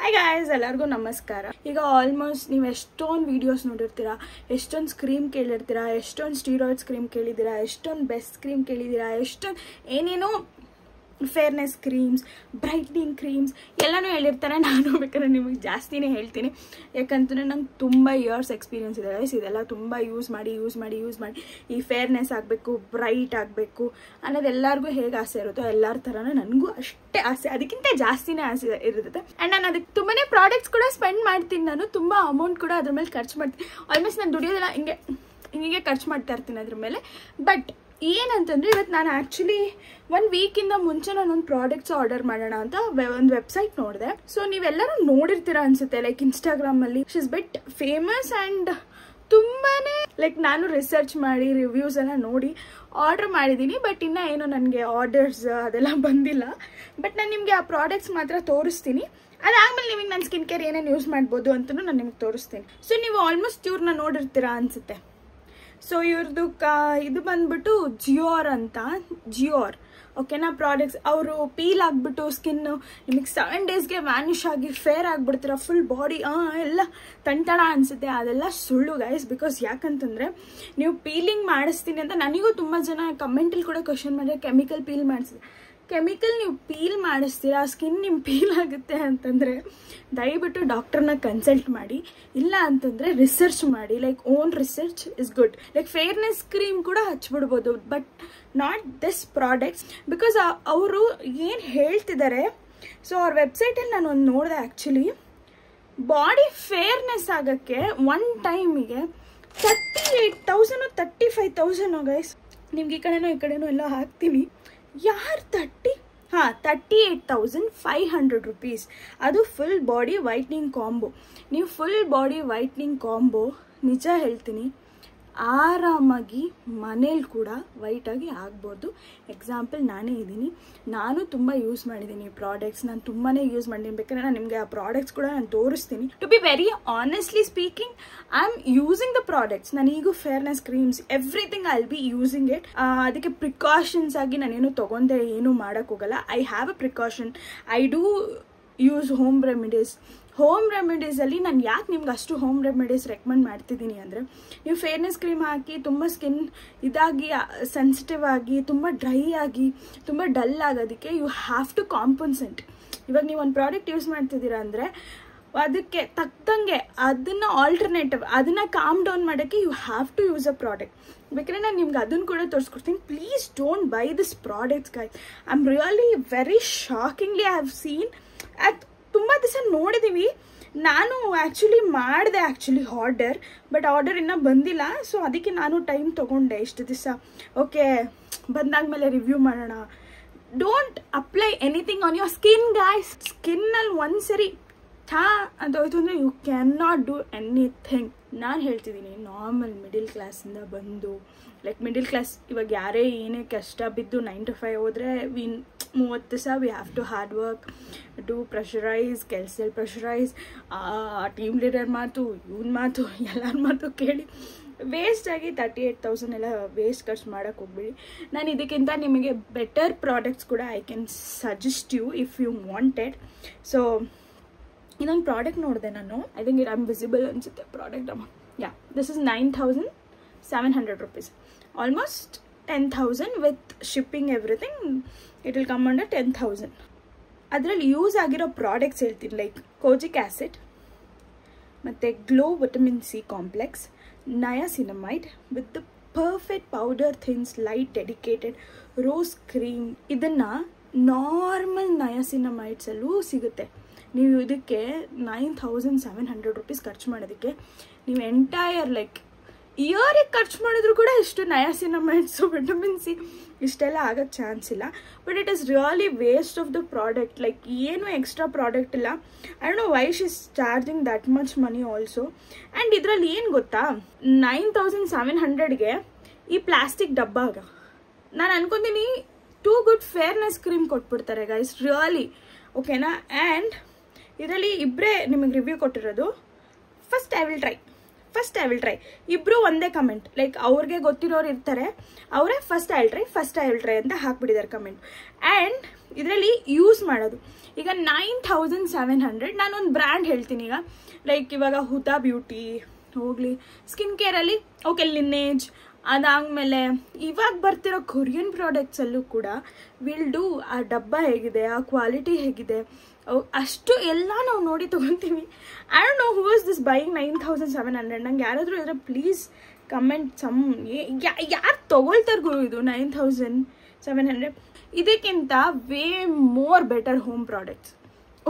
Hi guys, ಎಲ್ಲರಿಗೂ ನಮಸ್ಕಾರ. ಈಗ ಆಲ್ಮೋಸ್ಟ್ ನೀವು ಎಷ್ಟೊಂದು ವಿಡಿಯೋಸ್ ನೋಡಿರ್ತೀರಾ, ಎಷ್ಟೊಂದು ಸ್ಕ್ರೀಮ್ ಕೇಳಿರ್ತೀರಾ, ಎಷ್ಟೊಂದು ಸ್ಟೀರಾಯ್ಡ್ಸ್ ಕ್ರೀಮ್ ಕೇಳಿದ್ದೀರಾ, ಎಷ್ಟೊಂದು ಬೆಸ್ಟ್ ಕ್ರೀಮ್ ಕೇಳಿದ್ದೀರಾ, ಎಷ್ಟೊಂದು ಏನೇನೋ ಫೇರ್ನೆಸ್ ಕ್ರೀಮ್ಸ್, ಬ್ರೈಟ್ನಿಂಗ್ ಕ್ರೀಮ್ಸ್ ಎಲ್ಲನೂ ಹೇಳಿರ್ತಾರೆ. ನಾನು ಬೇಕಾದ್ರೆ ನಿಮಗೆ ಜಾಸ್ತಿನೇ ಹೇಳ್ತೀನಿ, ಯಾಕಂತಂದರೆ ನಂಗೆ ತುಂಬ ಇಯರ್ಸ್ ಎಕ್ಸ್ಪೀರಿಯನ್ಸ್ ಇದೆ ಗೈಸ್. ಇದೆಲ್ಲ ತುಂಬ ಯೂಸ್ ಮಾಡಿ ಈ ಫೇರ್ನೆಸ್ ಆಗಬೇಕು, ಬ್ರೈಟ್ ಆಗಬೇಕು ಅನ್ನೋದು ಎಲ್ಲರಿಗೂ ಹೇಗೆ ಆಸೆ ಇರುತ್ತೋ ಎಲ್ಲರ ಥರನೂ ನನಗೂ ಅಷ್ಟೇ ಆಸೆ, ಅದಕ್ಕಿಂತ ಜಾಸ್ತಿನೇ ಆಸೆ ಇರುತ್ತೆ. ಆ್ಯಂಡ್ ನಾನು ಅದಕ್ಕೆ ತುಂಬಾ ಪ್ರಾಡಕ್ಟ್ಸ್ ಕೂಡ ಸ್ಪೆಂಡ್ ಮಾಡ್ತೀನಿ. ನಾನು ತುಂಬ ಅಮೌಂಟ್ ಕೂಡ ಅದ್ರ ಮೇಲೆ ಖರ್ಚು ಮಾಡ್ತೀನಿ. ಆಲ್ಮೋಸ್ಟ್ ನಾನು ದುಡಿಯೋದೆಲ್ಲ ಹಿಂಗೆ ಖರ್ಚು ಮಾಡ್ತಾ ಇರ್ತೀನಿ ಅದ್ರ ಮೇಲೆ. ಬಟ್ ಏನಂತಂದರೆ ಇವತ್ತು ನಾನು ಆ್ಯಕ್ಚುಲಿ 1 ವೀಕಿಂದ ಮುಂಚೆ ನಾನೊಂದು ಪ್ರಾಡಕ್ಟ್ಸ್ ಆರ್ಡರ್ ಮಾಡೋಣ ಅಂತ ಒಂದು ವೆಬ್ಸೈಟ್ ನೋಡಿದೆ. ಸೊ ನೀವೆಲ್ಲರೂ ನೋಡಿರ್ತೀರ ಅನ್ಸುತ್ತೆ, ಲೈಕ್ ಇನ್ಸ್ಟಾಗ್ರಾಮಲ್ಲಿ she is bit famous. And ತುಂಬಾ ಲೈಕ್ ನಾನು ರಿಸರ್ಚ್ ಮಾಡಿ ರಿವ್ಯೂಸ್ ಎಲ್ಲ ನೋಡಿ ಆರ್ಡರ್ ಮಾಡಿದ್ದೀನಿ. ಬಟ್ ಇನ್ನೂ ಏನೋ ನನಗೆ ಆರ್ಡರ್ಸ್ ಅದೆಲ್ಲ ಬಂದಿಲ್ಲ. ಬಟ್ ನಾನು ನಿಮಗೆ ಆ ಪ್ರಾಡಕ್ಟ್ಸ್ ಮಾತ್ರ ತೋರಿಸ್ತೀನಿ. ಅದಾದ್ಮೇಲೆ ನಿಮಗೆ ನನ್ನ ಸ್ಕಿನ್ ಕೇರ್ ಏನೇನು ಯೂಸ್ ಮಾಡ್ಬೋದು ಅಂತಲೂ ನಾನು ನಿಮಗೆ ತೋರಿಸ್ತೀನಿ. ಸೊ ನೀವು ಆಲ್ಮೋಸ್ಟ್ ಇವ್ರನ್ನ ನೋಡಿರ್ತೀರಾ ಅನ್ಸುತ್ತೆ. ಸೊ ಇವ್ರದ್ದು ಇದು ಬಂದ್ಬಿಟ್ಟು ಜಿಯೋರ್ ಅಂತ, ಜಿಯೋರ್ ಓಕೆನಾ ಪ್ರಾಡಕ್ಟ್ಸ್. ಅವರು ಪೀಲ್ ಆಗಿಬಿಟ್ಟು ಸ್ಕಿನ್ನು ನಿಮಗೆ 7 ಡೇಸ್ಗೆ ವ್ಯಾನಿಷ್ ಆಗಿ ಫೇರ್ ಆಗಿಬಿಡ್ತೀರ, ಫುಲ್ ಬಾಡಿ ಎಲ್ಲ ತಂಟಣ ಅನಿಸುತ್ತೆ. ಅದೆಲ್ಲ ಸುಳ್ಳು ಗೈಸ್. ಬಿಕಾಸ್ ಯಾಕಂತಂದರೆ ನೀವು ಪೀಲಿಂಗ್ ಮಾಡಿಸ್ತೀನಿ ಅಂತ ನನಗೂ ತುಂಬ ಜನ ಕಮೆಂಟಲ್ಲಿ ಕೂಡ ಕ್ವಶನ್ ಮಾಡಿದ್ರೆ, ಕೆಮಿಕಲ್ ಪೀಲ್ ಮಾಡಿಸಿದೆ. ಕೆಮಿಕಲ್ ನೀವು ಪೀಲ್ ಮಾಡಿಸ್ತೀರಾ, ಸ್ಕಿನ್ ನಿಮ್ಮ ಪೀಲ್ ಆಗುತ್ತೆ ಅಂತಂದರೆ ದಯವಿಟ್ಟು ಡಾಕ್ಟರ್ನ ಕನ್ಸಲ್ಟ್ ಮಾಡಿ. ಇಲ್ಲ ಅಂತಂದರೆ ರಿಸರ್ಚ್ ಮಾಡಿ. Like own research is good. Like fairness cream ಕೂಡ ಹಚ್ಬಿಡ್ಬೋದು, but not this products. Because ಅವರು ಏನು ಹೇಳ್ತಿದ್ದಾರೆ, ಸೊ ಅವ್ರ ವೆಬ್ಸೈಟಲ್ಲಿ ನಾನು ಒಂದು ನೋಡಿದೆ ಆ್ಯಕ್ಚುಲಿ. ಬಾಡಿ ಫೇರ್ನೆಸ್ ಆಗೋಕ್ಕೆ 1 ಟೈಮಿಗೆ 38,000 35,000 ಗೈಸ್. ನಿಮ್ಗೆ ಈ ಕಡೆನೂ ಎಲ್ಲ ಹಾಕ್ತೀನಿ. ಯಾರು 38,500 rupees. ಅದು ಫುಲ್ ಬಾಡಿ ವೈಟ್ನಿಂಗ್ ಕಾಂಬೋ. ನೀವು ಫುಲ್ ಬಾಡಿ ವೈಟ್ನಿಂಗ್ ಕಾಂಬೋ ನಿಜ ಹೇಳ್ತೀನಿ, ಆರಾಮಾಗಿ ಮನೇಲಿ ಕೂಡ ವೈಟಾಗಿ ಆಗ್ಬೋದು. ಎಕ್ಸಾಂಪಲ್ ನಾನೇ ಇದ್ದೀನಿ, ನಾನು ತುಂಬ ಯೂಸ್ ಮಾಡಿದ್ದೀನಿ ಈ ಪ್ರಾಡಕ್ಟ್ಸ್. ನಾನು ತುಂಬಾ ಯೂಸ್ ಮಾಡಿದ್ದೀನಿ. ಬೇಕಾದ್ರೆ ನಾನು ನಿಮಗೆ ಆ ಪ್ರಾಡಕ್ಟ್ಸ್ ಕೂಡ ನಾನು ತೋರಿಸ್ತೀನಿ. To be very honestly speaking, I am using the products. ನಾನೀಗೂ fairness creams everything I will be using it. ಅದಕ್ಕೆ ಪ್ರಿಕಾಷನ್ಸ್ ಆಗಿ ನಾನೇನು ತೊಗೊಂಡೆ ಏನೂ ಮಾಡೋಕ್ಕೋಗಲ್ಲ. I have a precaution. I do use home ರೆಮಿಡೀಸಲ್ಲಿ ನಾನು ಯಾಕೆ ನಿಮ್ಗೆ ಅಷ್ಟು ಹೋಮ್ ರೆಮಿಡೀಸ್ ರೆಕಮೆಂಡ್ ಮಾಡ್ತಿದ್ದೀನಿ ಅಂದರೆ, ನೀವು ಫೇರ್ನೆಸ್ ಕ್ರೀಮ್ ಹಾಕಿ ತುಂಬ ಸ್ಕಿನ್ ಇದಾಗಿ ಸೆನ್ಸಿಟಿವ್ ಆಗಿ ತುಂಬ ಡ್ರೈ ಆಗಿ ತುಂಬ ಡಲ್ ಆಗೋದಕ್ಕೆ ಯು ಹ್ಯಾವ್ ಟು ಕಾಂಪನ್ಸೇಟ್. ಇವಾಗ ನೀವು ಒಂದು ಪ್ರಾಡಕ್ಟ್ ಯೂಸ್ ಮಾಡ್ತಿದ್ದೀರಾ ಅಂದರೆ ಅದಕ್ಕೆ ತಕ್ಕಂಗೆ ಅದನ್ನು ಆಲ್ಟರ್ನೇಟಿವ್, ಅದನ್ನು ಕಾಮ್ ಡೌನ್ ಮಾಡೋಕ್ಕೆ you have to use a product. ಬೇಕಾದ್ರೆ ನಾನು ನಿಮ್ಗೆ ಅದನ್ನು ಕೂಡ ತೋರಿಸ್ಕೊಡ್ತೀನಿ. Please don't buy this products guys. I am really very shockingly I have seen. ತುಂಬ ದಿವಸ ನೋಡಿದ್ದೀವಿ. ನಾನು ಆ್ಯಕ್ಚುಲಿ ಮಾಡಿದೆ ಆರ್ಡರ್, ಬಟ್ ಆರ್ಡರ್ ಇನ್ನೂ ಬಂದಿಲ್ಲ. ಸೊ ಅದಕ್ಕೆ ನಾನು ಟೈಮ್ ತೊಗೊಂಡೆ ಇಷ್ಟು ದಿವಸ. ಓಕೆ, ಬಂದಾದ್ಮೇಲೆ ರಿವ್ಯೂ ಮಾಡೋಣ. Don't apply anything on your skin guys. ಸ್ಕಿನ್ನಲ್ಲಿ ಒಂದ್ಸರಿ ಅಂತ ಹೋಯ್ತು ಅಂದರೆ you can not do anything. ನಾನು ಹೇಳ್ತಿದ್ದೀನಿ, ನಾರ್ಮಲ್ ಮಿಡಿಲ್ ಕ್ಲಾಸಿಂದ ಬಂದು, ಲೈಕ್ ಮಿಡಿಲ್ ಕ್ಲಾಸ್ ಇವಾಗ ಯಾರೇ ಏನೇ ಕಷ್ಟ ಬಿದ್ದು 9 to 5 ಹೋದರೆ 30 ದಿವಸ we have to hard work, do pressurise, ಕೆಲಸದಲ್ಲಿ ಪ್ರೆಷರೈಸ್, ಟೀಮ್ ಲೀಡರ್ ಮಾತು, ಇವನ್ ಮಾತು, ಎಲ್ಲರ ಮಾತು ಕೇಳಿ ವೇಸ್ಟ್ ಆಗಿ 38,000 ಎಲ್ಲ ವೇಸ್ಟ್ ಖರ್ಚು ಮಾಡೋಕ್ಕೆ ಹೋಗ್ಬಿಡಿ. ನಾನು ಇದಕ್ಕಿಂತ ನಿಮಗೆ ಬೆಟರ್ ಪ್ರಾಡಕ್ಟ್ಸ್ ಕೂಡ I can suggest you if you wanted. So ಇದೊಂದು ಪ್ರಾಡಕ್ಟ್ ನೋಡಿದೆ ನಾನು. I think it I'm visible ಅನಿಸುತ್ತೆ product amount. This is 9,700 rupees. Almost 10,000 with shipping everything. It will come under 10,000. ಅದರಲ್ಲಿ ಯೂಸ್ ಆಗಿರೋ ಪ್ರಾಡಕ್ಟ್ಸ್ ಹೇಳ್ತೀನಿ, like kojic acid ಮತ್ತು glow vitamin C complex, niacinamide with the perfect powder thins light dedicated rose cream. ಇದನ್ನು normal ನಯಾಸಿನಮೈಡ್ಸಲ್ಲೂ ಸಿಗುತ್ತೆ. ನೀವು ಇದಕ್ಕೆ 9,700 rupees ಖರ್ಚು ಮಾಡೋದಕ್ಕೆ ನೀವು ಎಂಟೈರ್ ಲೈಕ್ ಇಯರಿಗೆ ಖರ್ಚು ಮಾಡಿದ್ರು ಕೂಡ ಇಷ್ಟು ನಯಾಸಿನಮೈಡ್ಸು, ವಿಟಮಿನ್ ಸಿ ಇಷ್ಟೆಲ್ಲ ಆಗೋಕ್ಕೆ ಚಾನ್ಸ್ ಇಲ್ಲ. But it is really waste of the product. Like ಏನು ಎಕ್ಸ್ಟ್ರಾ ಪ್ರಾಡಕ್ಟ್ ಇಲ್ಲ. I don't know why she is charging that much money also. And ಇದರಲ್ಲಿ ಏನು ಗೊತ್ತಾ, 9,700ಗೆ ಈ ಪ್ಲಾಸ್ಟಿಕ್ ಡಬ್ಬಾಗ ನಾನು ಅನ್ಕೊತೀನಿ ಟೂ ಗುಡ್ ಫೇರ್ನೆಸ್ ಕ್ರೀಮ್ ಕೊಟ್ಬಿಡ್ತಾರೆ ಗೈಸ್, ರಿಯಲಿ ಓಕೆನಾ. ಆ್ಯಂಡ್ ಇದರಲ್ಲಿ ಇಬ್ಬರೇ ನಿಮಗೆ ರಿವ್ಯೂ ಕೊಟ್ಟಿರೋದು. First I will try. ಇಬ್ಬರು ಒಂದೇ ಕಮೆಂಟ್, ಲೈಕ್ ಅವ್ರಿಗೆ ಗೊತ್ತಿರೋರು ಇರ್ತಾರೆ, ಅವರೇ ಫಸ್ಟ್ ಐ ವಿಲ್ ಟ್ರೈ ಅಂತ ಹಾಕ್ಬಿಟ್ಟಿದ್ದಾರೆ ಕಮೆಂಟ್. ಆ್ಯಂಡ್ ಇದರಲ್ಲಿ ಯೂಸ್ ಮಾಡೋದು. ಈಗ 9700 ನಾನೊಂದು ಬ್ರ್ಯಾಂಡ್ ಹೇಳ್ತೀನಿ. ಈಗ ಲೈಕ್ ಇವಾಗ ಹುದಾ ಬ್ಯೂಟಿ ಹೋಗಲಿ, ಸ್ಕಿನ್ ಕೇರಲ್ಲಿ ಓಕೆ ಲಿನೇಜ್, ಅದಾದಮೇಲೆ ಇವಾಗ ಬರ್ತಿರೋ ಕೊರಿಯನ್ ಪ್ರಾಡಕ್ಟ್ಸಲ್ಲೂ ಕೂಡ ವಿಲ್ ಡೂ ಆ ಡಬ್ಬ ಹೇಗಿದೆ, ಆ ಕ್ವಾಲಿಟಿ ಹೇಗಿದೆ, ಅಷ್ಟು ಎಲ್ಲ ನಾವು ನೋಡಿ ತೊಗೊತೀವಿ. I don't know who is this buying 9700. ನಂಗೆ ಯಾರಾದರೂ ಇದ್ರೆ ಪ್ಲೀಸ್ ಕಮೆಂಟ್ ಸಮ್, ಯಾರು ತೊಗೊಳ್ತಾರೆ ಗುರು ಇದು 9700. ಇದಕ್ಕಿಂತ way more better home products,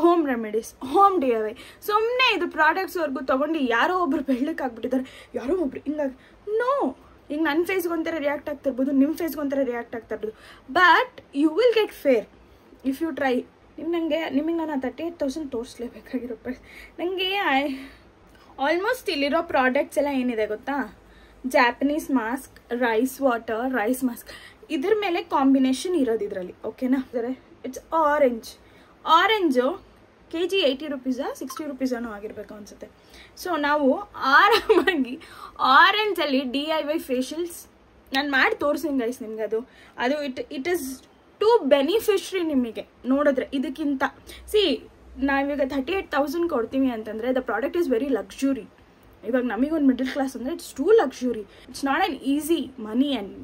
home remedies, home DIY. ಸುಮ್ಮನೆ ಇದು ಪ್ರಾಡಕ್ಟ್ಸ್ವರೆಗೂ ತೊಗೊಂಡು ಯಾರೋ ಒಬ್ರು ಬೆಳ್ಳಕ್ಕಾಗ್ಬಿಟ್ಟಿದ್ದಾರೆ, ಯಾರೋ ಒಬ್ರು ಹಿಂಗಾಗಿ ನೋ. ಈಗ ನನ್ನ ಫೇಸ್ಗೆ ಒಂಥರ ರಿಯಾಕ್ಟ್ ಆಗ್ತಿರ್ಬೋದು, ನಿಮ್ಮ ಫೇಸ್ಗೆ ಒಂಥರ ರಿಯಾಕ್ಟ್ ಆಗ್ತಾ ಇರ್ಬೋದು, but you will get fair if you try. ನಿಮಗೆ ನಾನು 38,000 ತೋರಿಸ್ಲೇಬೇಕಾಗಿರೋ ನನಗೆ ಆಲ್ಮೋಸ್ಟ್ ಇಲ್ಲಿರೋ ಪ್ರಾಡಕ್ಟ್ಸ್ ಎಲ್ಲ ಏನಿದೆ ಗೊತ್ತಾ, Japanese mask, rice water, rice mask, ಇದ್ರ ಮೇಲೆ ಕಾಂಬಿನೇಷನ್ ಇರೋದು ಇದರಲ್ಲಿ. ಓಕೆನಾ? ಇಟ್ಸ್ ಆರೆಂಜು kg 80 ರೂಪೀಸಾ 60 ರೂಪೀಸನೂ ಆಗಿರಬೇಕು ಅನ್ಸುತ್ತೆ. ಸೊ ನಾವು ಆರಾಮಾಗಿ ಆರೆಂಜಲ್ಲಿ DIY ಫೇಶಿಯಲ್ಸ್ ನಾನು ಮಾಡಿ ತೋರಿಸ್ತೀನಿ ಗೈಸ್ ನಿಮ್ಗೆ. ಅದು ಇಟ್ ಇಸ್ ಟು ಬೆನಿಫಿಷರಿ ನಿಮಗೆ ನೋಡಿದ್ರೆ. ಇದಕ್ಕಿಂತ ನಾವೀಗ 38,000 ಕೊಡ್ತೀವಿ ಅಂತಂದರೆ the product is very luxury. ಇವಾಗ ನಮಗೊಂದು ಮಿಡಲ್ ಕ್ಲಾಸ್ ಅಂದರೆ it's too luxury, it's not an easy money. And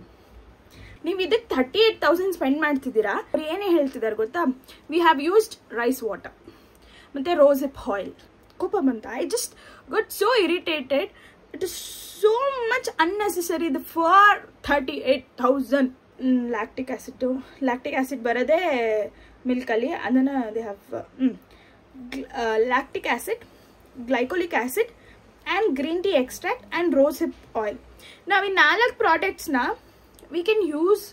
ನೀವು ಇದಕ್ಕೆ 38,000 ಸ್ಪೆಂಡ್ ಮಾಡ್ತಿದ್ದೀರಾ. ಅವ್ರು ಏನೇ ಹೇಳ್ತಿದ್ದಾರೆ ಗೊತ್ತಾ, we have used rice water ಮತ್ತು ರೋಸ್ ಹಿಪ್ ಆಯಿಲ್. ಕೋಪ ಬಂತ, I just got so irritated. It is so much unnecessary. The for 38,000 lactic acid ಬರದೆ ಮಿಲ್ಕ್ ಅಲ್ಲಿ ಅದನ್ನ they have lactic acid, glycolic acid and green tea extract and rose hip oil. Now in 4 products na we can use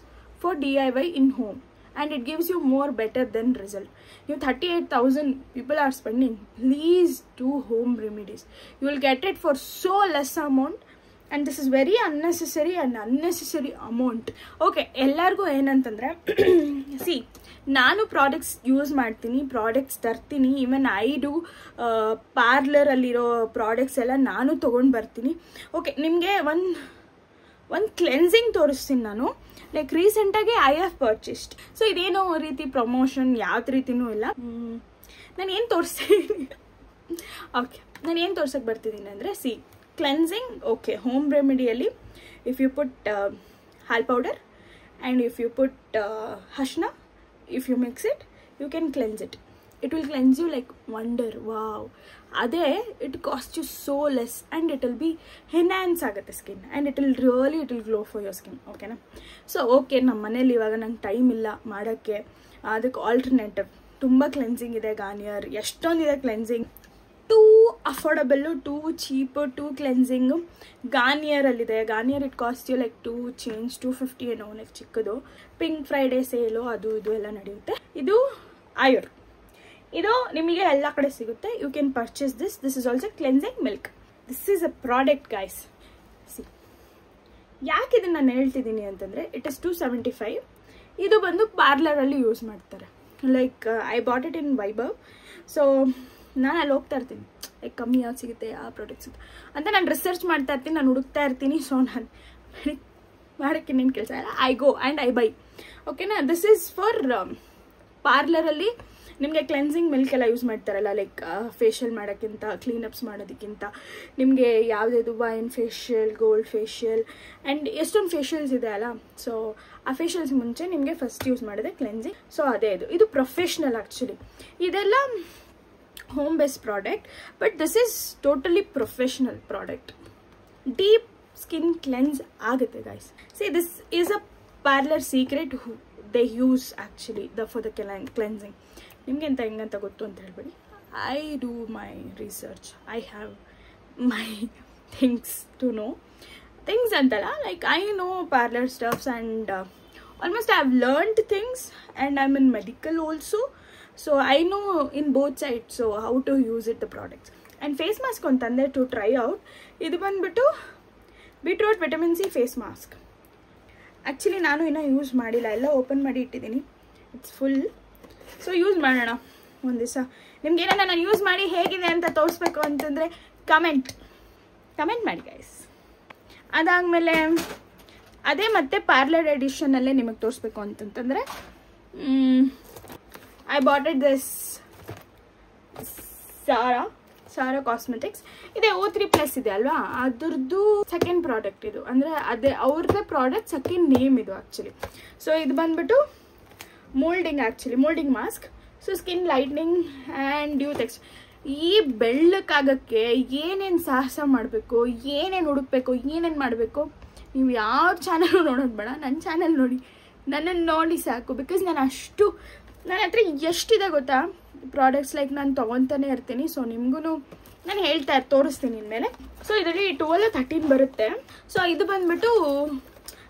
for DIY in home and it gives you more better than result. You 38,000 people are spending. Please do home remedies. You will get it for so less amount and this is very unnecessary amount. Okay, ಎಲ್ಲರಿಗೂ ಏನಂತಂದ್ರೆ ನಾನು products use ಮಾಡ್ತೀನಿ, products ತರ್ತೀನಿ. Even I do ಪಾರ್ಲರಲ್ಲಿರೋ products ಎಲ್ಲ ನಾನು ತೊಗೊಂಡು ಬರ್ತೀನಿ. Okay, ನಿಮಗೆ ಒಂದು ಕ್ಲೆನ್ಸಿಂಗ್ ತೋರಿಸ್ತೀನಿ ನಾನು. ಲೈಕ್ ರೀಸೆಂಟಾಗಿ ಐ ಹ್ಯಾವ್ ಪರ್ಚೇಸ್ಡ್. ಸೊ ಇದೇನೋ ರೀತಿ ಪ್ರಮೋಷನ್ ಯಾವ್ದು ರೀತಿನೂ ಇಲ್ಲ. ನಾನು ಏನು ತೋರಿಸ್ತೀನಿ, ಓಕೆ ನಾನು ಏನು ತೋರ್ಸಕ್ಕೆ ಬರ್ತಿದ್ದೀನಿ ಅಂದರೆ ಕ್ಲೆನ್ಸಿಂಗ್. ಓಕೆ, ಹೋಮ್ ರೆಮಿಡಿಯಲ್ಲಿ ಇಫ್ ಯು ಪುಟ್ ಹಾಲ್ powder and if you put ಹಶ್ನ, if you mix it you can cleanse it. It will cleanse you like wonder. Wow. Ade it costs you so less and it will be enhance agutte skin and it will glow for your skin. Okay na? So okay, ನಮ್ಮ ಮನೆಯಲ್ಲಿ ಇವಾಗ ನಂಗೆ time ಇಲ್ಲ ಮಾಡೋಕ್ಕೆ, ಅದಕ್ಕೆ alternative ತುಂಬ cleansing ಇದೆ. Garnier ಎಷ್ಟೊಂದಿದೆ cleansing, too affordable, too cheap, too cleansing ಗಾರ್ನಿಯರಲ್ಲಿದೆ. Garnier it cost you like 250 ಏನೋ, ಲೈಕ್ ಚಿಕ್ಕದು. ಪಿಂಕ್ ಫ್ರೈಡೇ ಸೇಲು ಅದು ಇದು ಎಲ್ಲ ನಡೆಯುತ್ತೆ. ಇದು ಆಯುರ್, ಇದು ನಿಮಗೆ ಎಲ್ಲ ಕಡೆ ಸಿಗುತ್ತೆ. You can purchase this is also cleansing milk. This is a product guys. ಯಾಕೆ ಇದನ್ನು ನಾನು ಹೇಳ್ತಿದ್ದೀನಿ ಅಂತಂದರೆ ಇಟ್ ಇಸ್ 275. ಇದು ಬಂದು ಪಾರ್ಲರಲ್ಲಿ ಯೂಸ್ ಮಾಡ್ತಾರೆ. Like I bought it in Vaibhav. So ನಾನು ಅಲ್ಲಿ ಹೋಗ್ತಾ ಇರ್ತೀನಿ, ಲೈಕ್ ಕಮ್ಮಿ ಯಾವ್ದು ಸಿಗುತ್ತೆ, ಆ ಪ್ರಾಡಕ್ಟ್ ಸಿಗುತ್ತೆ ಅಂತ ನಾನು ರಿಸರ್ಚ್ ಮಾಡ್ತಾ ಇರ್ತೀನಿ, ನಾನು ಹುಡುಕ್ತಾ ಇರ್ತೀನಿ. ಸೊ ನಾನು ಮಾಡೋಕ್ಕೆ ಇನ್ನೇನು ಕೆಲಸ ಇಲ್ಲ, I go and I buy. ಓಕೆನಾ? ದಿಸ್ ಈಸ್ ಫಾರ್ ಪಾರ್ಲರಲ್ಲಿ ನಿಮಗೆ ಕ್ಲೆನ್ಸಿಂಗ್ ಮಿಲ್ಕ್ ಎಲ್ಲ ಯೂಸ್ ಮಾಡ್ತಾರಲ್ಲ, ಲೈಕ್ ಫೇಶಿಯಲ್ ಮಾಡೋಕ್ಕಿಂತ, ಕ್ಲೀನಪ್ಸ್ ಮಾಡೋದಕ್ಕಿಂತ ನಿಮಗೆ ಯಾವುದಾದ್ರು wine facial, gold facial and ಎಷ್ಟೊಂದು ಫೇಶಿಯಲ್ಸ್ ಇದೆ ಅಲ್ಲ. ಸೊ ಆ ಫೇಶಿಯಲ್ಸ್ ಮುಂಚೆ ನಿಮಗೆ ಫಸ್ಟ್ ಯೂಸ್ ಮಾಡಿದೆ ಕ್ಲೆನ್ಸಿಂಗ್. ಸೊ ಅದೇ ಇದು ಪ್ರೊಫೆಷ್ನಲ್ ಆ್ಯಕ್ಚುಲಿ. ಇದೆಲ್ಲ home based product, but this is totally professional product. Deep skin cleanse ಆಗುತ್ತೆ guys. This is a parlour secret they use actually for the cleansing. ನಿಮಗೆ ಅಂತ ಹೆಂಗಂತ ಗೊತ್ತು ಅಂತ ಹೇಳ್ಬೇಡಿ. I do my research, I have my things to know. Things ಅಂತಲ್ಲ, like I know parlour stuffs and almost I have learned things and I am in medical also. So I know in both side so how to use it the products. And face mask ಒಂದು ತಂದೆ to try out. ಇದು ಬಂದುಬಿಟ್ಟು beetroot vitamin C face mask. Actually ನಾನು ಇನ್ನೂ use ಮಾಡಿಲ್ಲ, ಎಲ್ಲ open ಮಾಡಿ ಇಟ್ಟಿದ್ದೀನಿ. It's full. ಸೊ ಯೂಸ್ ಮಾಡೋಣ ಒಂದು ದಿವಸ. ನಿಮ್ಗೇನ ನಾನು ಯೂಸ್ ಮಾಡಿ ಹೇಗಿದೆ ಅಂತ ತೋರಿಸ್ಬೇಕು ಅಂತಂದರೆ ಕಮೆಂಟ್ ಮಾಡಿ ಗೈಸ್. ಅದಾದಮೇಲೆ ಅದೇ ಮತ್ತೆ ಪಾರ್ಲರ್ ಎಡಿಷನಲ್ಲೇ ನಿಮಗೆ ತೋರಿಸ್ಬೇಕು ಅಂತಂತಂದರೆ ಐ ಬಾಟ್ ಇಟ್ ದಿಸ್ ಸಾರಾ ಕಾಸ್ಮೆಟಿಕ್ಸ್ ಇದೆ O3+ ಇದೆ ಅಲ್ವಾ, ಅದ್ರದ್ದು ಸೆಕೆಂಡ್ ಪ್ರಾಡಕ್ಟ್ ಇದು. ಅಂದರೆ ಅದೇ ಅವ್ರದ್ದೇ ಪ್ರಾಡಕ್ಟ್, ಸೆಕೆಂಡ್ ನೇಮ್ ಇದು ಆ್ಯಕ್ಚುಲಿ. ಸೊ ಇದು ಬಂದ್ಬಿಟ್ಟು moulding mask. So skin lightening and dew text. ಈ ಬೆಳ್ಳಕ್ಕಾಗಕ್ಕೆ ಏನೇನು ಸಾಹಸ ಮಾಡಬೇಕು, ಏನೇನು ಹುಡುಕ್ಬೇಕು, ಏನೇನು ಮಾಡಬೇಕು, ನೀವು ಯಾವ ಚಾನಲ್ ನೋಡೋದು ಬೇಡ, ನನ್ನ ಚಾನಲ್ ನೋಡಿ, ನನ್ನನ್ನು ನೋಡಿ ಸಾಕು. ಬಿಕಾಸ್ ನನ್ನ ಹತ್ರ ಎಷ್ಟಿದೆ ಗೊತ್ತಾ ಪ್ರಾಡಕ್ಟ್ಸ್, ಲೈಕ್ ನಾನು ತೊಗೊತಾನೆ ಇರ್ತೀನಿ. ಸೊ ನಿಮಗೂ ನಾನು ತೋರಿಸ್ತೀನಿ ಇನ್ಮೇಲೆ. ಸೊ ಇದರಲ್ಲಿ 12-13 ಬರುತ್ತೆ. ಸೊ ಇದು ಬಂದ್ಬಿಟ್ಟು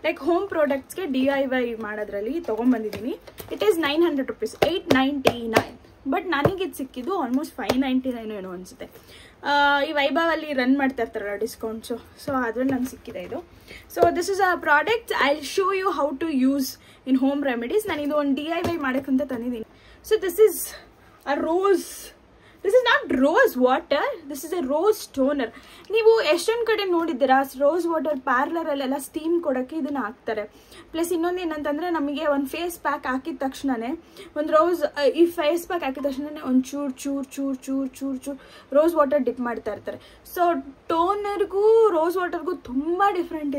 ಲೈಕ್ ಹೋಮ್ ಪ್ರಾಡಕ್ಟ್ಸ್ಗೆ DIY ಮಾಡೋದ್ರಲ್ಲಿ ತೊಗೊಂಬಂದಿದ್ದೀನಿ. It is 900 rupees, 899. ಬಟ್ ನನಗಿದು ಸಿಕ್ಕಿದ್ದು ಆಲ್ಮೋಸ್ಟ್ 599 ಏನೋ ಅನಿಸುತ್ತೆ. ಈ ವೈಭವಲ್ಲಿ ರನ್ ಮಾಡ್ತಾ ಇರ್ತಾರಲ್ಲ ಡಿಸ್ಕೌಂಟ್ಸು, ಸೊ ಅದ್ರಲ್ಲಿ ನಂಗೆ ಸಿಕ್ಕಿದೆ ಇದು. So this is a product I show you how to use in home remedies. ನಾನು ಇದು ಒಂದು DIY ಮಾಡೋಕ್ಕಂತ ತಂದಿದ್ದೀನಿ. So this is not rose water, this is a rose toner. ನೀವು ಎಷ್ಟೊಂದು ಕಡೆ ನೋಡಿದ್ದೀರಾ ರೋಸ್ ವಾಟರ್ ಪಾರ್ಲರಲ್ಲೆಲ್ಲ ಸ್ಟೀಮ್ ಕೊಡೋಕ್ಕೆ ಇದನ್ನು ಹಾಕ್ತಾರೆ. ಪ್ಲಸ್ ಇನ್ನೊಂದು ಏನಂತಂದರೆ, ನಮಗೆ ಒಂದು ಫೇಸ್ ಪ್ಯಾಕ್ ಹಾಕಿದ ತಕ್ಷಣವೇ ಈ ಫೇಸ್ ಪ್ಯಾಕ್ ಹಾಕಿದ ತಕ್ಷಣವೇ ಒಂದು ಚೂರು ರೋಸ್ ವಾಟರ್ ಡಿಪ್ ಮಾಡ್ತಾ ಇರ್ತಾರೆ. ಸೊ ಟೋನರ್ಗೂ ರೋಸ್ ವಾಟರ್ಗೂ ತುಂಬಾ ಡಿಫ್ರೆಂಟ್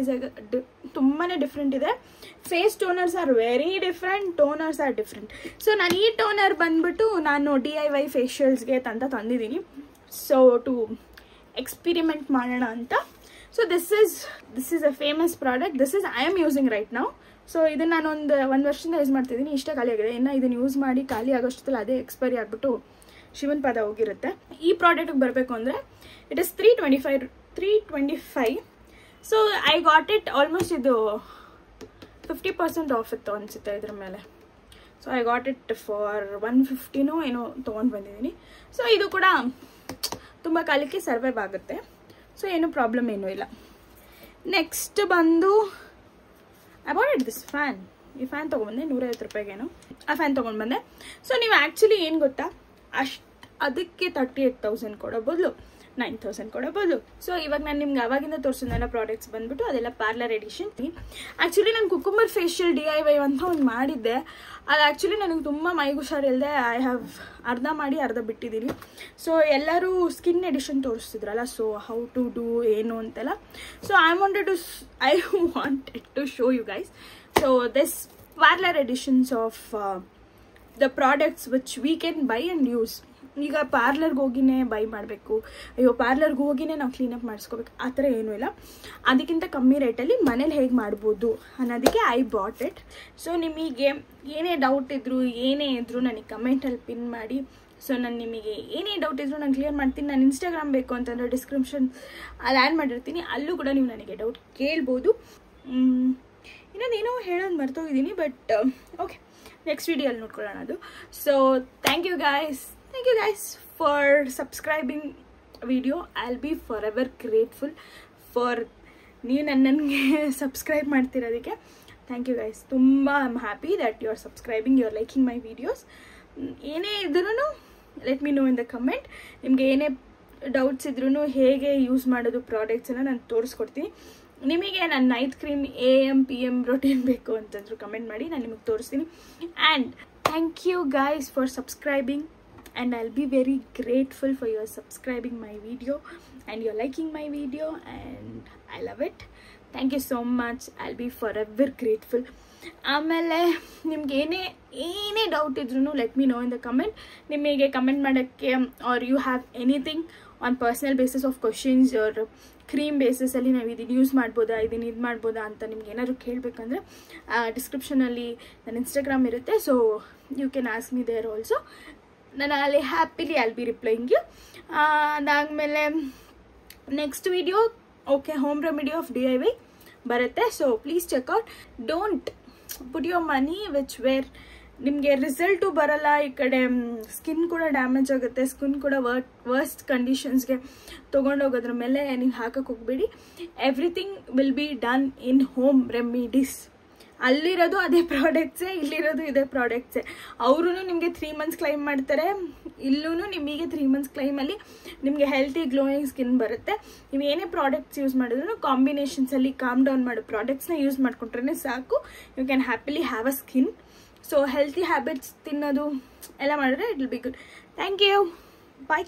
ಇದೆ. Face toners are very different, toners are different. So ನಾನು ಈ ಟೋನರ್ ಬಂದ್ಬಿಟ್ಟು ನಾನು DIY ಫೇಶಿಯಲ್ಸ್ಗೆ ತಂದಿದ್ದೀನಿ. ಸೊ ಟು ಎಕ್ಸ್ಪಿರಿಮೆಂಟ್ ಮಾಡೋಣ ಅಂತ. So this is a famous product. I am using right now. So ಇದನ್ನು ನಾನು ಒಂದು ವರ್ಷದಿಂದ ಯೂಸ್ ಮಾಡ್ತಿದ್ದೀನಿ. ಇಷ್ಟ ಖಾಲಿ ಆಗಿದೆ. ಇನ್ನು ಇದನ್ನು ಯೂಸ್ ಮಾಡಿ ಖಾಲಿ ಆಗೋಷ್ಟರಲ್ಲಿ ಅದೇ ಎಕ್ಸ್ಪೈರಿ ಆಗಿಬಿಟ್ಟು ಶಿವನ್ ಪಾದ ಹೋಗಿರುತ್ತೆ. ಈ ಪ್ರಾಡಕ್ಟ್ಗೆ ಬರಬೇಕು ಅಂದರೆ it is 325. So I got it almost ಇದು 50% ಆಫ್ ಇತ್ತು ಅನಿಸುತ್ತೆ ಇದ್ರ ಮೇಲೆ. So I got it for 150 ಏನೋ ತೊಗೊಂಡು ಬಂದಿದ್ದೀನಿ. ಸೊ ಇದು ಕೂಡ ತುಂಬ ಕಾಲಕ್ಕೆ ಸರ್ವೈವ್ ಆಗುತ್ತೆ. ಸೊ ಏನು ಪ್ರಾಬ್ಲಮ್ ಏನೂ ಇಲ್ಲ. ನೆಕ್ಸ್ಟ್ ಬಂದು I bought it this fan. ಈ ಫ್ಯಾನ್ ತೊಗೊಂಡ್ಬಂದೆ 150 ರೂಪಾಯಿಗೇನು ಆ ಫ್ಯಾನ್ ತೊಗೊಂಡು ಬಂದೆ. ಸೊ ನೀವು ಆ್ಯಕ್ಚುಲಿ ಏನು ಗೊತ್ತಾ, ಅದಕ್ಕೆ 38,000 ಕೊಡೋ ಬದಲು 9,000 ಕೊಡಬಹುದು. ಸೊ ಇವಾಗ ನಾನು ನಿಮ್ಗೆ ಅವಾಗಿಂದ ತೋರಿಸಿದ್ನೆಲ್ಲ ಪ್ರಾಡಕ್ಟ್ಸ್ ಬಂದ್ಬಿಟ್ಟು ಅದೆಲ್ಲ ಪಾರ್ಲರ್ ಎಡಿಷನ್. ಆ್ಯಕ್ಚುಲಿ ನಾನು ಕುಕುಂಬರ್ ಫೇಶಿಯಲ್ DIY ಅಂತ ಒಂದು ಮಾಡಿದ್ದೆ. ಅದು ಆ್ಯಕ್ಚುಲಿ ನನಗೆ ತುಂಬ ಮೈಗೆ ಹುಷಾರಿಲ್ಲದೆ ಐ ಹ್ಯಾವ್ ಅರ್ಧ ಮಾಡಿ ಅರ್ಧ ಬಿಟ್ಟಿದ್ದೀನಿ. ಸೊ ಎಲ್ಲರೂ ಸ್ಕಿನ್ ಎಡಿಷನ್ ತೋರಿಸ್ತಿದ್ರಲ್ಲ, ಸೊ ಹೌ ಟು ಡೂ ಏನು ಅಂತೆಲ್ಲ. So I wanted to show you guys. So this parlour editions of the products which we can buy and use. ಈಗ ಪಾರ್ಲರ್ಗೆ ಹೋಗಿನೇ ಬೈ ಮಾಡಬೇಕು, ಅಯ್ಯೋ ಪಾರ್ಲರ್ಗೆ ಹೋಗಿನೇ ನಾವು ಕ್ಲೀನಪ್ ಮಾಡಿಸ್ಕೋಬೇಕು, ಆ ಥರ ಏನೂ ಇಲ್ಲ. ಅದಕ್ಕಿಂತ ಕಮ್ಮಿ ರೇಟಲ್ಲಿ ಮನೇಲಿ ಹೇಗೆ ಮಾಡ್ಬೋದು ಅನ್ನೋದಕ್ಕೆ ಐ ಬಾಟ್ ಇಟ್. ಸೊ ನಿಮಗೆ ಏನೇ ಡೌಟ್ ಇದ್ದರೂ ನನಗೆ ಕಮೆಂಟಲ್ಲಿ ಪಿನ್ ಮಾಡಿ. ಸೊ ನಾನು ನಿಮಗೆ ಏನೇ ಡೌಟ್ ಇದ್ದರೂ ನಾನು ಕ್ಲಿಯರ್ ಮಾಡ್ತೀನಿ. ನಾನು ಇನ್ಸ್ಟಾಗ್ರಾಮ್ ಬೇಕು ಅಂತಂದರೆ ಡಿಸ್ಕ್ರಿಪ್ಷನ್ ಅಲ್ಲಿ ಆ್ಯಡ್ ಮಾಡಿರ್ತೀನಿ, ಅಲ್ಲೂ ಕೂಡ ನೀವು ನನಗೆ ಡೌಟ್ ಕೇಳ್ಬೋದು. ಇನ್ನೊಂದೇನೋ ಹೇಳೋದು ಮರ್ತೋಗಿದ್ದೀನಿ, ಬಟ್ ಓಕೆ, ನೆಕ್ಸ್ಟ್ ವಿಡಿಯೋಲ್ಲಿ ನೋಡ್ಕೊಳ್ಳೋಣ ಅದು. So thank you guys for subscribing video. I'll be forever grateful for ನೀವು ನನಗೆ ಸಬ್ಸ್ಕ್ರೈಬ್ ಮಾಡ್ತಿರೋದಕ್ಕೆ. Thank you guys. ತುಂಬ I am happy that you are subscribing, you are liking my videos. ಏನೇ ಇದ್ರೂ let me know in the comment. ನಿಮಗೆ ಏನೇ doubts ಇದ್ರೂ ಹೇಗೆ ಯೂಸ್ ಮಾಡೋದು ಪ್ರಾಡಕ್ಟ್ಸನ್ನು ನಾನು ತೋರಿಸ್ಕೊಡ್ತೀನಿ. ನಿಮಗೆ ನನ್ನ night cream AM PM routine ಬೇಕು ಅಂತಂದ್ರು ಕಮೆಂಟ್ ಮಾಡಿ, ನಾನು ನಿಮಗೆ ತೋರಿಸ್ತೀನಿ. And thank you guys for subscribing. And I'll be very grateful for your subscribing my video and you're liking my video, and I love it. Thank you so much. I'll be forever grateful. ಆಮೇಲೆ ನಿಮ್ಗೆ ಏನೇ doubt ಇದ್ರೂ let me know in the comment. ನಿಮಗೆ comment ಮಾಡೋಕ್ಕೆ are you have anything on personal basis of questions or cream ಬೇಸಿಸಲ್ಲಿ ನಾವು ಇದನ್ನು use ಮಾಡ್ಬೋದಾ, ಇದನ್ನು ಇದು ಮಾಡ್ಬೋದಾ ಅಂತ ನಿಮ್ಗೆ ಏನಾದ್ರು ಕೇಳಬೇಕಂದ್ರೆ ಡಿಸ್ಕ್ರಿಪ್ಷನಲ್ಲಿ ನನ್ನ ಇನ್ಸ್ಟಾಗ್ರಾಮ್ ಇರುತ್ತೆ. So you can ask me there also. ನಾನು ಅಲ್ಲಿ happily I'll be replying you. ಅದಾದಮೇಲೆ next video okay home remedy of DIY ಬರುತ್ತೆ. So please check out. Don't put your money which where ನಿಮಗೆ ರಿಸಲ್ಟು ಬರಲ್ಲ. ಈ ಕಡೆ ಸ್ಕಿನ್ ಕೂಡ ಡ್ಯಾಮೇಜ್ ಆಗುತ್ತೆ, ಸ್ಕಿನ್ ಕೂಡ ವರ್ಸ್ಟ್ ಕಂಡೀಷನ್ಸ್ಗೆ ತೊಗೊಂಡೋಗೋದ್ರ ಮೇಲೆ ನೀವು ಹಾಕಕ್ಕೆ ಹೋಗಬೇಡಿ. Everything will be done in home remedies. ಅಲ್ಲಿರೋದು ಅದೇ ಪ್ರಾಡಕ್ಟ್ಸೇ, ಇಲ್ಲಿರೋದು ಇದೇ ಪ್ರಾಡಕ್ಟ್ಸೇ. ಅವರು ನಿಮಗೆ 3 months ಕ್ಲೈಮ್ ಮಾಡ್ತಾರೆ, ಇಲ್ಲೂ ನಿಮಗೆ 3 months ಕ್ಲೈಮಲ್ಲಿ ನಿಮಗೆ ಹೆಲ್ತಿ ಗ್ಲೋಯಿಂಗ್ ಸ್ಕಿನ್ ಬರುತ್ತೆ. ನೀವು ಏನೇ ಪ್ರಾಡಕ್ಟ್ಸ್ ಯೂಸ್ ಮಾಡಿದ್ರು ಕಾಂಬಿನೇಷನ್ಸಲ್ಲಿ ಕಾಮ್ ಡೌನ್ ಮಾಡೋ ಪ್ರಾಡಕ್ಟ್ಸ್ನ ಯೂಸ್ ಮಾಡ್ಕೊಂಡ್ರೆ ಸಾಕು. You can happily have a skin. So healthy habits ತಿನ್ನೋದು ಎಲ್ಲ ಮಾಡಿದ್ರೆ it will be good. Thank you, bye.